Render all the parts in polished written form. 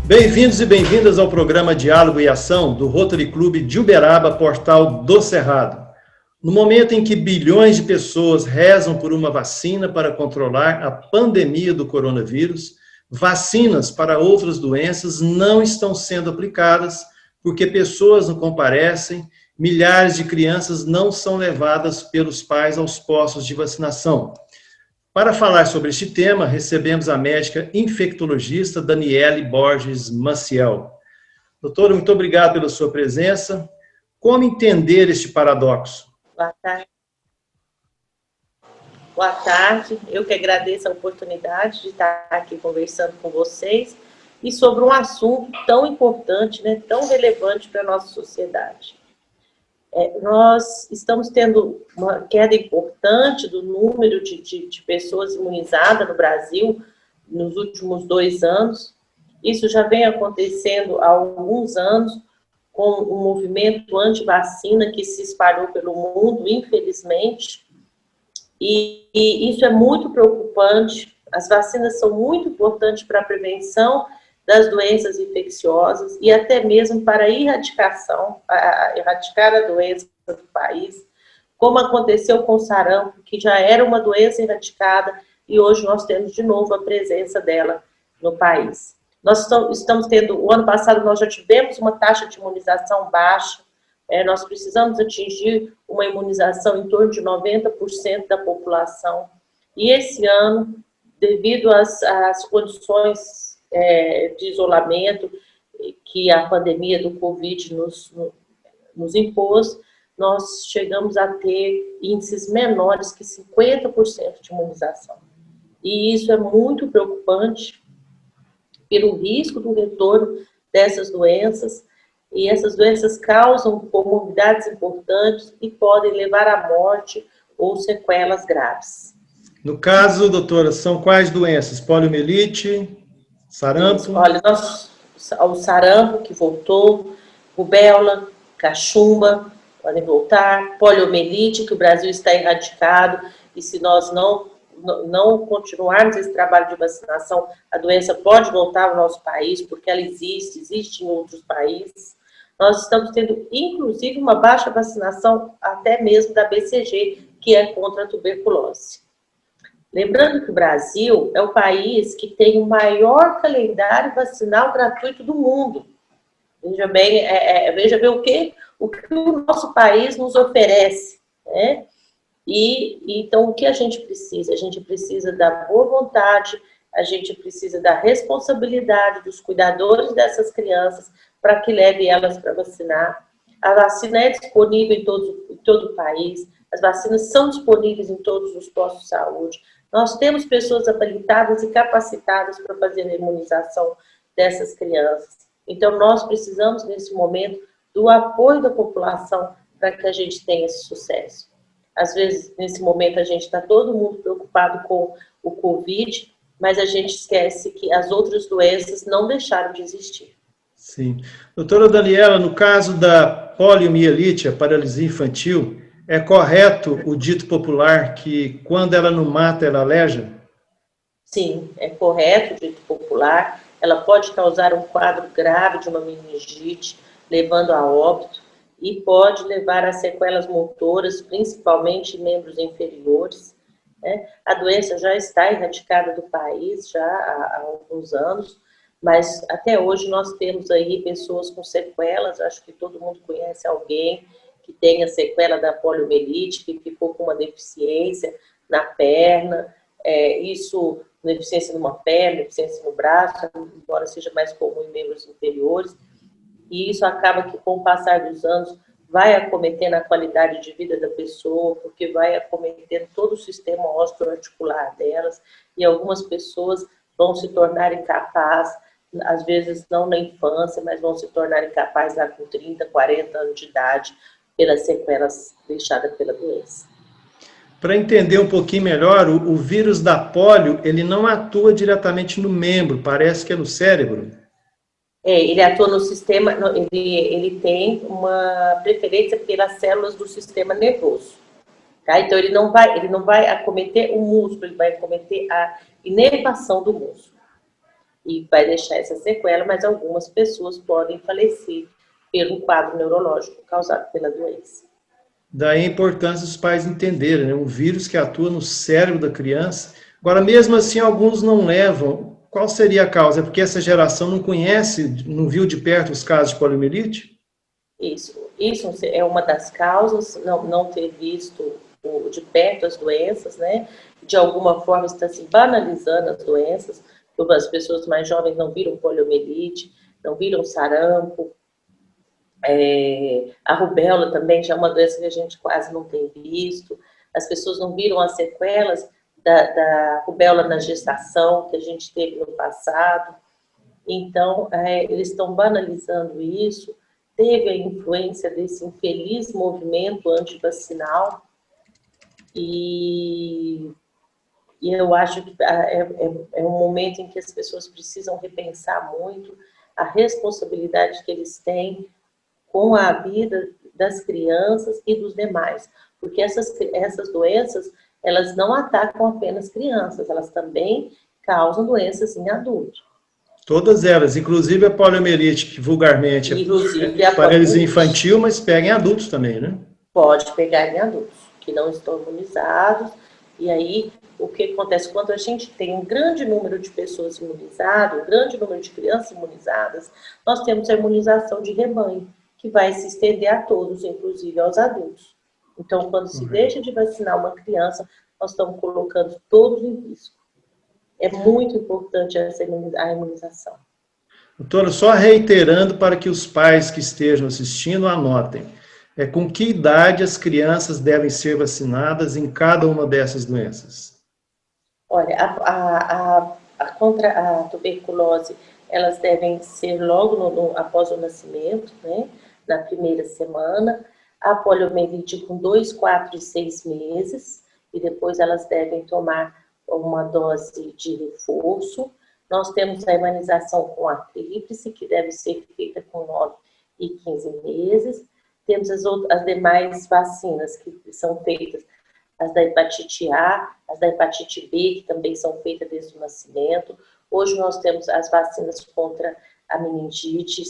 Bem-vindos e bem-vindas ao programa Diálogo e Ação do Rotary Clube de Uberaba, Portal do Cerrado. No momento em que bilhões de pessoas rezam por uma vacina para controlar a pandemia do coronavírus, vacinas para outras doenças não estão sendo aplicadas porque pessoas não comparecem, milhares de crianças não são levadas pelos pais aos postos de vacinação. Para falar sobre este tema, recebemos a médica infectologista Daniele Borges Maciel. Doutora, muito obrigado pela sua presença. Como entender este paradoxo? Boa tarde. Boa tarde. Eu que agradeço a oportunidade de estar aqui conversando com vocês e sobre um assunto tão importante, né, tão relevante para a nossa sociedade. Nós estamos tendo uma queda importante do número de pessoas imunizadas no Brasil nos últimos 2 anos. Isso já vem acontecendo há alguns anos com o movimento anti-vacina que se espalhou pelo mundo, infelizmente. E isso é muito preocupante. As vacinas são muito importantes para a prevenção das doenças infecciosas e até mesmo para a erradicar a doença do país, como aconteceu com o sarampo, que já era uma doença erradicada e hoje nós temos de novo a presença dela no país. Nós estamos tendo, o ano passado nós já tivemos uma taxa de imunização baixa, nós precisamos atingir uma imunização em torno de 90% da população, e esse ano, devido às condições de isolamento que a pandemia do Covid nos impôs, nós chegamos a ter índices menores que 50% de imunização. E isso é muito preocupante pelo risco do retorno dessas doenças, e essas doenças causam comorbidades importantes e podem levar à morte ou sequelas graves. No caso, doutora, são quais doenças? Poliomielite, sarampo? Olha, o sarampo que voltou, rubéola, cachumba, podem voltar, poliomielite, que o Brasil está erradicado, e se nós não continuarmos esse trabalho de vacinação, a doença pode voltar ao nosso país, porque ela existe em outros países. Nós estamos tendo, inclusive, uma baixa vacinação até mesmo da BCG, que é contra a tuberculose. Lembrando que o Brasil é o país que tem o maior calendário vacinal gratuito do mundo. Veja bem, veja bem o que o nosso país nos oferece, né? Então, o que a gente precisa? A gente precisa da boa vontade, a gente precisa da responsabilidade dos cuidadores dessas crianças para que leve elas para vacinar. A vacina é disponível em todo o país, as vacinas são disponíveis em todos os postos de saúde. Nós temos pessoas habilitadas e capacitadas para fazer a imunização dessas crianças. Então, nós precisamos, nesse momento, do apoio da população para que a gente tenha esse sucesso. Às vezes, nesse momento, a gente está todo mundo preocupado com o Covid, mas a gente esquece que as outras doenças não deixaram de existir. Sim. Doutora Daniela, no caso da poliomielite, a paralisia infantil, é correto o dito popular que quando ela não mata, ela aleja? Sim, é correto o dito popular. Ela pode causar um quadro grave de uma meningite, levando a óbito, e pode levar a sequelas motoras, principalmente em membros inferiores, né? A doença já está erradicada do país já há alguns anos, mas até hoje nós temos aí pessoas com sequelas. Acho que todo mundo conhece alguém que tenha sequela da poliomielite, que ficou com uma deficiência na perna, deficiência numa perna, deficiência no braço, embora seja mais comum em membros inferiores, e isso acaba que, com o passar dos anos, vai acometendo a qualidade de vida da pessoa, porque vai acometendo todo o sistema osteoarticular delas, e algumas pessoas vão se tornar incapazes, às vezes não na infância, mas vão se tornar incapazes lá com 30, 40 anos de idade, pelas sequelas deixadas pela doença. Para entender um pouquinho melhor, o vírus da polio, ele não atua diretamente no membro, parece que é no cérebro. Ele atua no sistema, ele tem uma preferência pelas células do sistema nervoso. Tá? Então, ele não vai acometer o músculo, ele vai acometer a inervação do músculo. E vai deixar essa sequela, mas algumas pessoas podem falecer pelo quadro neurológico causado pela doença. Daí a importância dos pais entenderem, né? Um vírus que atua no cérebro da criança. Agora, mesmo assim, alguns não levam. Qual seria a causa? É porque essa geração não conhece, não viu de perto os casos de poliomielite? Isso é uma das causas, não ter visto de perto as doenças, né? De alguma forma está se banalizando as doenças, as pessoas mais jovens não viram poliomielite, não viram sarampo, a rubéola também já é uma doença que a gente quase não tem visto, as pessoas não viram as sequelas da rubéola na gestação que a gente teve no passado, então eles estão banalizando isso. Teve a influência desse infeliz movimento antivacinal e eu acho que é um momento em que as pessoas precisam repensar muito a responsabilidade que eles têm com a vida das crianças e dos demais, porque essas doenças, elas não atacam apenas crianças, elas também causam doenças em adultos. Todas elas, inclusive a poliomielite, que vulgarmente Inclusive é a paralisia infantil, mas pega em adultos também, né? Pode pegar em adultos que não estão imunizados. E aí, o que acontece? Quando a gente tem um grande número de pessoas imunizadas, um grande número de crianças imunizadas, nós temos a imunização de rebanho, que vai se estender a todos, inclusive aos adultos. Então, quando se deixa de vacinar uma criança, nós estamos colocando todos em risco. É muito importante a imunização. Doutora, só reiterando para que os pais que estejam assistindo anotem. Com que idade as crianças devem ser vacinadas em cada uma dessas doenças? Olha, contra a tuberculose, elas devem ser logo após o nascimento, né? Na primeira semana. A poliomielite com 2, 4 e 6 meses. E depois elas devem tomar uma dose de reforço. Nós temos a imunização com a tríplice, que deve ser feita com 9 e 15 meses. Temos as demais vacinas que são feitas, as da hepatite A, as da hepatite B, que também são feitas desde o nascimento. Hoje nós temos as vacinas contra a meningite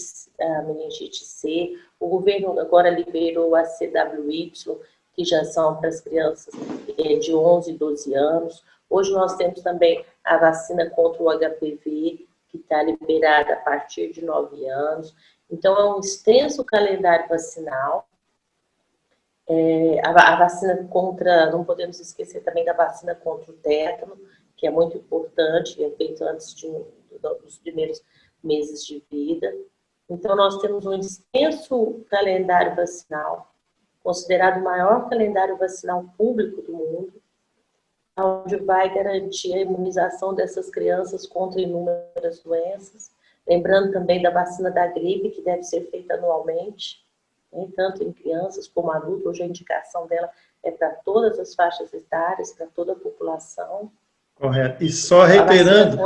C. O governo agora liberou a CWY, que já são para as crianças de 11 e 12 anos. Hoje nós temos também a vacina contra o HPV, que está liberada a partir de 9 anos. Então, é um extenso calendário vacinal. A vacina contra, não podemos esquecer também da vacina contra o tétano, que é muito importante, que é feito antes dos primeiros meses de vida. Então, nós temos um extenso calendário vacinal, considerado o maior calendário vacinal público do mundo, onde vai garantir a imunização dessas crianças contra inúmeras doenças. Lembrando também da vacina da gripe, que deve ser feita anualmente, tanto em crianças como adultos. Hoje a indicação dela é para todas as faixas etárias, para toda a população. Correto. E só reiterando...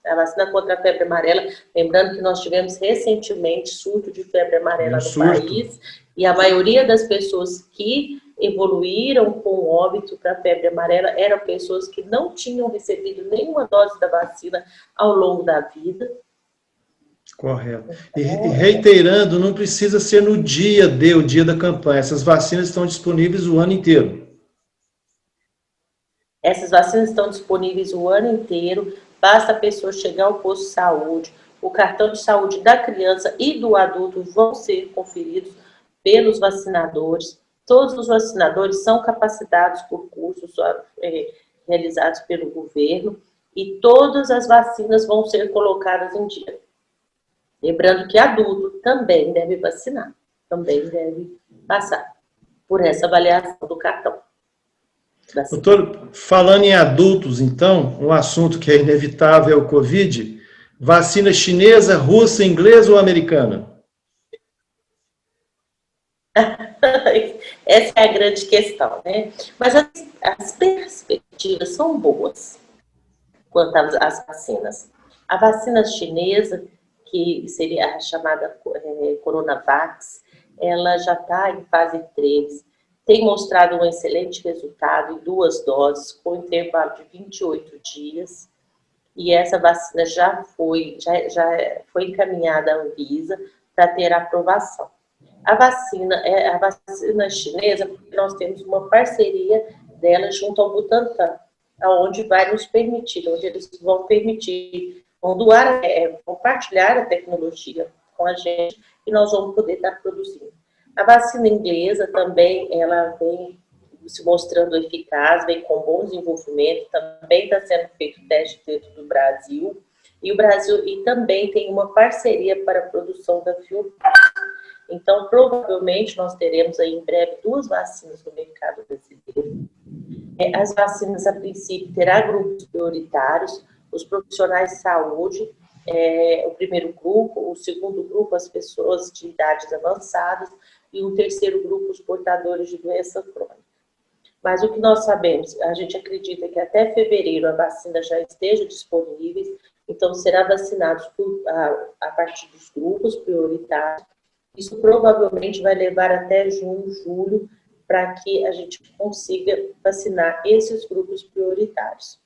A vacina contra a febre amarela, lembrando que nós tivemos recentemente surto de febre amarela no país, e a maioria das pessoas que evoluíram com óbito para a febre amarela eram pessoas que não tinham recebido nenhuma dose da vacina ao longo da vida. Correto. E reiterando, não precisa ser no dia o dia da campanha. Essas vacinas estão disponíveis o ano inteiro. Essas vacinas estão disponíveis o ano inteiro. Basta a pessoa chegar ao posto de saúde. O cartão de saúde da criança e do adulto vão ser conferidos pelos vacinadores. Todos os vacinadores são capacitados por cursos realizados pelo governo. E todas as vacinas vão ser colocadas em dia. Lembrando que adulto também deve vacinar, também deve passar por essa avaliação do cartão. Doutor, falando em adultos, então, um assunto que é inevitável é o Covid. Vacina chinesa, russa, inglesa ou americana? Essa é a grande questão, né? Mas as perspectivas são boas quanto às vacinas. A vacina chinesa, que seria a chamada Coronavac, ela já está em fase 3, tem mostrado um excelente resultado em 2 doses, com intervalo de 28 dias, e essa vacina já foi encaminhada à Anvisa para ter aprovação. A vacina chinesa, nós temos uma parceria dela junto ao Butantan, onde vai nos permitir, onde eles vão permitir, vão doar, compartilhar a tecnologia com a gente e nós vamos poder estar produzindo. A vacina inglesa também, ela vem se mostrando eficaz, vem com bom desenvolvimento, também está sendo feito teste dentro do Brasil, e o Brasil também tem uma parceria para a produção da Fiocruz. Então, provavelmente, nós teremos aí em breve 2 vacinas no mercado brasileiro. As vacinas, a princípio, terá grupos prioritários, os profissionais de saúde, o primeiro grupo, o segundo grupo, as pessoas de idades avançadas, e o terceiro grupo, os portadores de doença crônica. Mas o que nós sabemos, a gente acredita que até fevereiro a vacina já esteja disponível, então será vacinados a partir dos grupos prioritários. Isso provavelmente vai levar até junho, julho, para que a gente consiga vacinar esses grupos prioritários.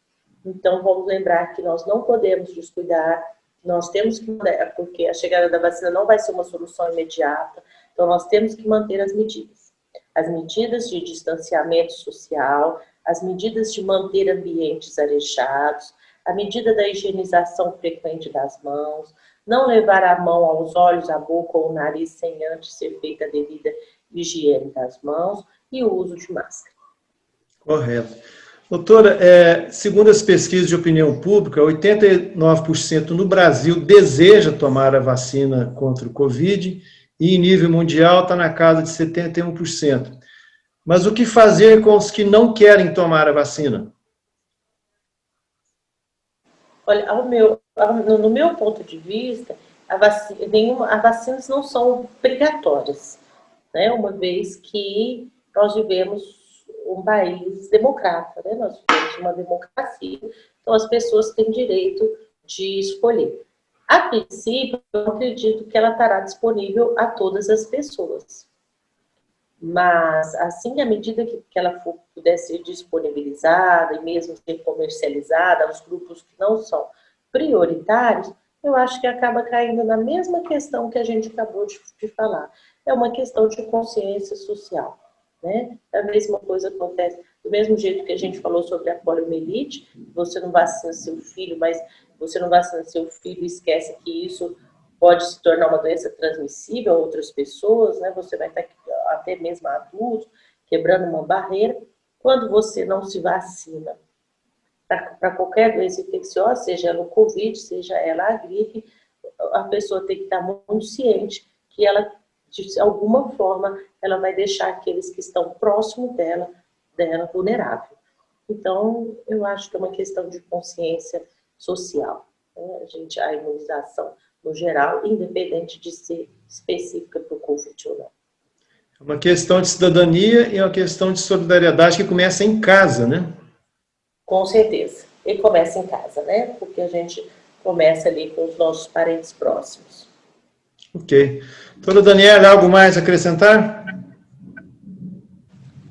Então, vamos lembrar que nós não podemos descuidar, nós temos que, porque a chegada da vacina não vai ser uma solução imediata, então nós temos que manter as medidas. As medidas de distanciamento social, as medidas de manter ambientes arejados, a medida da higienização frequente das mãos, não levar a mão aos olhos, à boca ou ao nariz sem antes ser feita a devida higiene das mãos e o uso de máscara. Correto. Doutora, segundo as pesquisas de opinião pública, 89% no Brasil deseja tomar a vacina contra o Covid e em nível mundial está na casa de 71%. Mas o que fazer com os que não querem tomar a vacina? Olha, no meu ponto de vista, as vacinas não são obrigatórias, né? Uma vez que nós vivemos um país democrata, né? Nós vivemos uma democracia, então as pessoas têm direito de escolher. A princípio, eu acredito que ela estará disponível a todas as pessoas. Mas, assim, à medida que ela puder ser disponibilizada e mesmo ser comercializada aos grupos que não são prioritários, eu acho que acaba caindo na mesma questão que a gente acabou de falar. É uma questão de consciência social, né? A mesma coisa acontece, do mesmo jeito que a gente falou sobre a poliomielite, você não vacina seu filho, mas você não vacina seu filho e esquece que isso pode se tornar uma doença transmissível a outras pessoas, né? Você vai estar até mesmo adulto, quebrando uma barreira. Quando você não se vacina para qualquer doença infecciosa, seja ela o Covid, seja ela a gripe, a pessoa tem que estar muito ciente que ela, de alguma forma, ela vai deixar aqueles que estão próximos dela vulnerável. Então, eu acho que é uma questão de consciência social, né? A imunização, no geral, independente de ser específica para o Covid ou não. É uma questão de cidadania e uma questão de solidariedade que começa em casa, né? Com certeza. E começa em casa, né? Porque a gente começa ali com os nossos parentes próximos. Ok. Doutora Daniela, algo mais a acrescentar?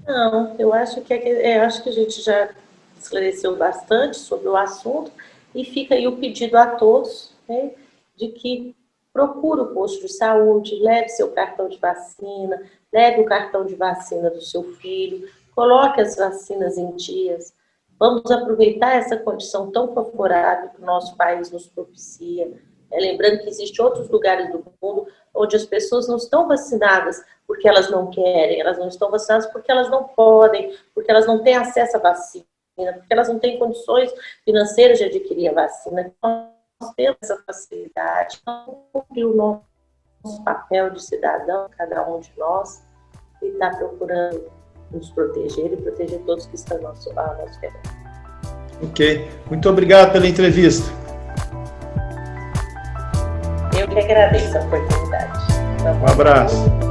Não, eu acho que a gente já esclareceu bastante sobre o assunto e fica aí o pedido a todos, né, de que procure o posto de saúde, leve seu cartão de vacina, leve o cartão de vacina do seu filho, coloque as vacinas em dias. Vamos aproveitar essa condição tão favorável que o nosso país nos propicia. Lembrando que existem outros lugares do mundo onde as pessoas não estão vacinadas porque elas não querem, elas não estão vacinadas porque elas não podem, porque elas não têm acesso à vacina, porque elas não têm condições financeiras de adquirir a vacina. Então, nós temos essa facilidade, então, cumprir o nosso papel de cidadão, cada um de nós, e está procurando nos proteger e proteger todos que estão ao nosso redor. Ok. Muito obrigado pela entrevista. Eu que agradeço a oportunidade. Um abraço.